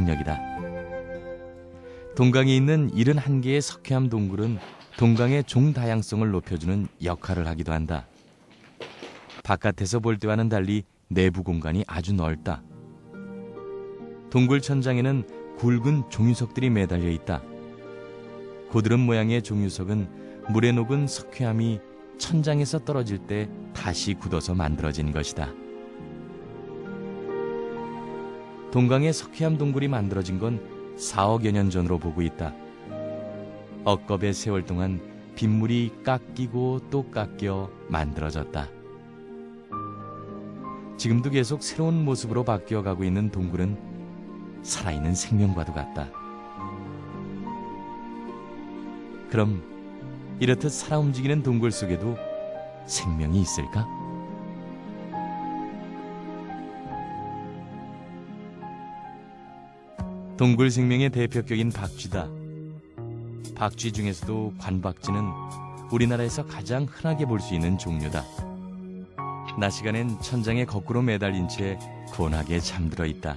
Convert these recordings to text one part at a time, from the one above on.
역이다. 동강에 있는 71개의 석회암 동굴은 동강의 종다양성을 높여주는 역할을 하기도 한다. 바깥에서 볼 때와는 달리 내부 공간이 아주 넓다. 동굴 천장에는 굵은 종유석들이 매달려 있다. 고드름 모양의 종유석은 물에 녹은 석회암이 천장에서 떨어질 때 다시 굳어서 만들어진 것이다. 동강의 석회암 동굴이 만들어진 건 4억여 년 전으로 보고 있다. 억겁의 세월 동안 빗물이 깎이고 또 깎여 만들어졌다. 지금도 계속 새로운 모습으로 바뀌어가고 있는 동굴은 살아있는 생명과도 같다. 그럼 이렇듯 살아 움직이는 동굴 속에도 생명이 있을까? 동굴 생명의 대표격인 박쥐다. 박쥐 중에서도 관박쥐는 우리나라에서 가장 흔하게 볼 수 있는 종류다. 낮 시간엔 천장에 거꾸로 매달린 채 곤하게 잠들어 있다.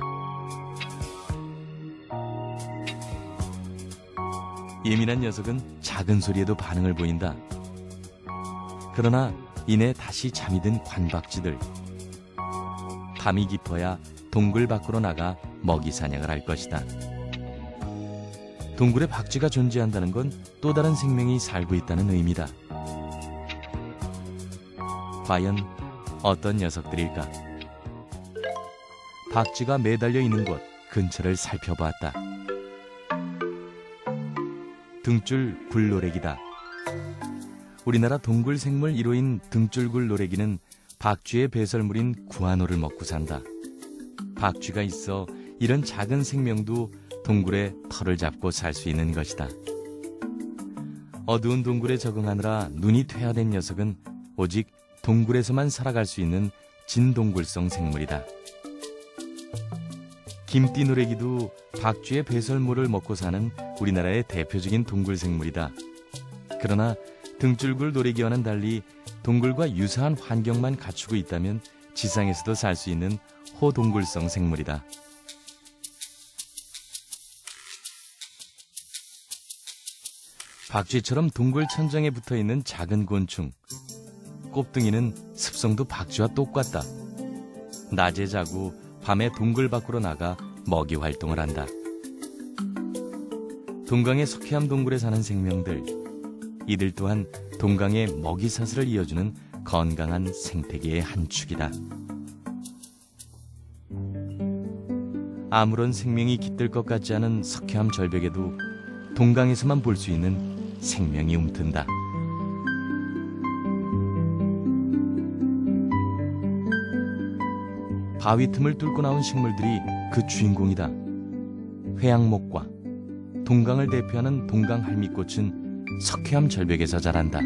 예민한 녀석은 작은 소리에도 반응을 보인다. 그러나 이내 다시 잠이 든 관박쥐들. 밤이 깊어야 동굴 밖으로 나가 먹이 사냥을 할 것이다. 동굴에 박쥐가 존재한다는 건 또 다른 생명이 살고 있다는 의미다. 과연 어떤 녀석들일까? 박쥐가 매달려 있는 곳 근처를 살펴보았다. 등줄 굴노래기다. 우리나라 동굴 생물 1호인 등줄굴 노래기는 박쥐의 배설물인 구아노를 먹고 산다. 박쥐가 있어 이런 작은 생명도 동굴에 털을 잡고 살 수 있는 것이다. 어두운 동굴에 적응하느라 눈이 퇴화된 녀석은 오직 동굴에서만 살아갈 수 있는 진동굴성 생물이다. 김띠노래기도 박쥐의 배설물을 먹고 사는 우리나라의 대표적인 동굴 생물이다. 그러나 등줄굴 노래기와는 달리 동굴과 유사한 환경만 갖추고 있다면 지상에서도 살 수 있는 호동굴성 생물이다. 박쥐처럼 동굴 천장에 붙어있는 작은 곤충. 꼽등이는 습성도 박쥐와 똑같다. 낮에 자고 밤에 동굴 밖으로 나가 먹이 활동을 한다. 동강의 석회암 동굴에 사는 생명들. 이들 또한 동강의 먹이 사슬을 이어주는 건강한 생태계의 한 축이다. 아무런 생명이 깃들 것 같지 않은 석회암 절벽에도 동강에서만 볼 수 있는 생명이 움튼다. 바위 틈을 뚫고 나온 식물들이 그 주인공이다. 회양목과 동강을 대표하는 동강 할미꽃은 석회암 절벽에서 자란다.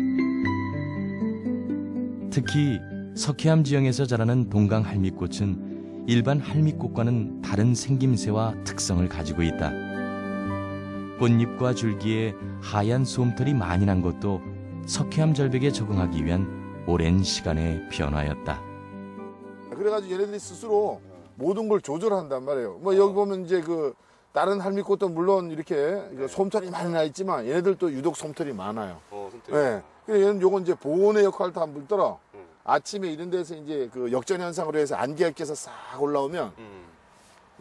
특히 석회암 지형에서 자라는 동강 할미꽃은 일반 할미꽃과는 다른 생김새와 특성을 가지고 있다. 꽃잎과 줄기에 하얀 솜털이 많이 난 것도 석회암 절벽에 적응하기 위한 오랜 시간의 변화였다. 그래가지고 얘네들이 스스로 모든 걸 조절한단 말이에요. 뭐 여기 보면 이제 그 다른 할미꽃도 물론 이렇게 솜털이 많이 나 있지만 얘네들도 유독 솜털이 많아요. 솜털이. 네. 그래서 얘는 요건 이제 보온의 역할도 한번 들어. 아침에 이런 데서 이제 그 역전 현상으로 해서 안개가 껴서 싹 올라오면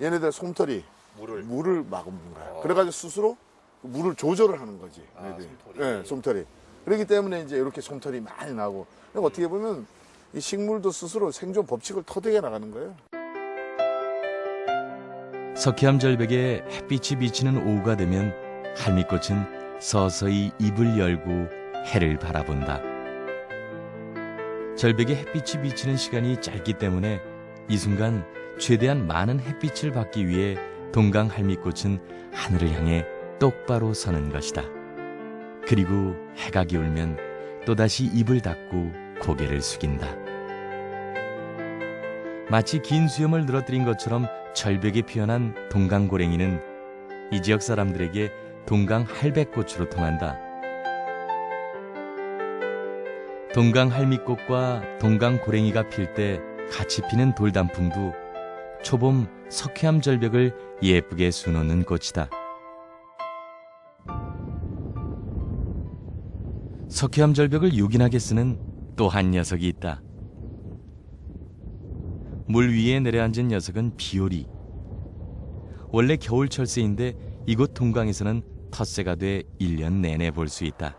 얘네들 솜털이 물을 막는 거야. 그래가지고 스스로 물을 조절을 하는 거지. 솜털이. 네, 솜털이. 그렇기 때문에 이제 이렇게 솜털이 많이 나고. 어떻게 보면 이 식물도 스스로 생존 법칙을 터득해 나가는 거예요. 석회암 절벽에 햇빛이 비치는 오후가 되면 할미꽃은 서서히 입을 열고 해를 바라본다. 절벽에 햇빛이 비치는 시간이 짧기 때문에 이 순간 최대한 많은 햇빛을 받기 위해 동강 할미꽃은 하늘을 향해 똑바로 서는 것이다. 그리고 해가 기울면 또다시 입을 닫고 고개를 숙인다. 마치 긴 수염을 늘어뜨린 것처럼 절벽에 피어난 동강고랭이는 이 지역 사람들에게 동강 할배꽃으로 통한다. 동강 할미꽃과 동강 고랭이가 필 때 같이 피는 돌단풍도 초봄 석회암 절벽을 예쁘게 수놓는 꽃이다. 석회암 절벽을 요긴하게 쓰는 또 한 녀석이 있다. 물 위에 내려앉은 녀석은 비오리. 원래 겨울 철새인데 이곳 동강에서는 텃새가 돼 1년 내내 볼 수 있다.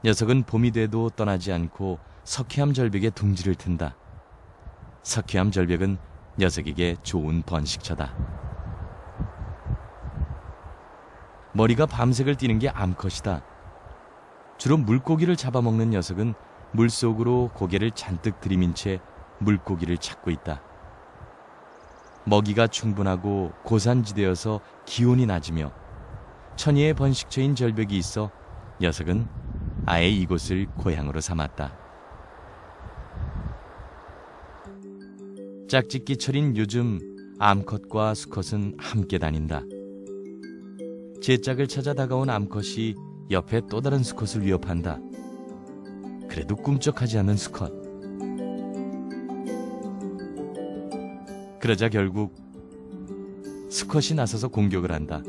녀석은 봄이 돼도 떠나지 않고 석회암 절벽에 둥지를 튼다. 석회암 절벽은 녀석에게 좋은 번식처다. 머리가 밤색을 띠는 게 암컷이다. 주로 물고기를 잡아먹는 녀석은 물속으로 고개를 잔뜩 들이민 채 물고기를 찾고 있다. 먹이가 충분하고 고산지대여서 기온이 낮으며 천혜의 번식처인 절벽이 있어 녀석은 아예 이곳을 고향으로 삼았다. 짝짓기철인 요즘 암컷과 수컷은 함께 다닌다. 제 짝을 찾아 다가온 암컷이 옆에 또 다른 수컷을 위협한다. 그래도 꿈쩍하지 않는 수컷. 그러자 결국 수컷이 나서서 공격을 한다.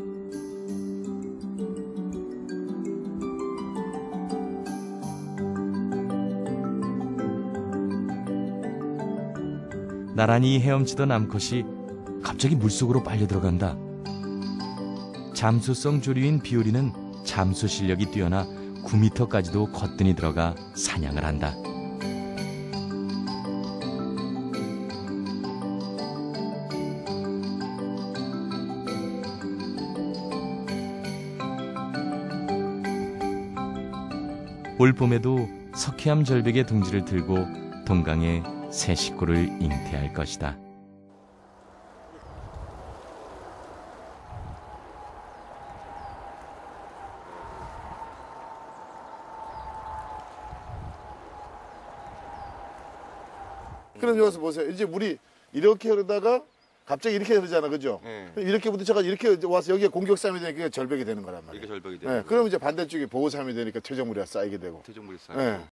나란히 헤엄치던 암컷이 갑자기 물속으로 빨려 들어간다. 잠수성 조류인 비오리는 잠수 실력이 뛰어나 9m까지도 거뜬히 들어가 사냥을 한다. 올봄에도 석회암 절벽의 둥지를 틀고 동강에 새 식구를 잉태할 것이다. 그럼 여기서 보세요. 이제 물이 이렇게 흐르다가 갑자기 이렇게 흐르잖아, 그죠? 네. 이렇게 부딪혀가 이렇게 와서 여기에 공격삼이 되니까 절벽이 되는 거란 말이에요. 이게 절벽이 네, 되는 그럼 이제 반대쪽에 보호삼이 되니까 퇴적물이 쌓이게 되고. 퇴적물이 쌓이고. 네.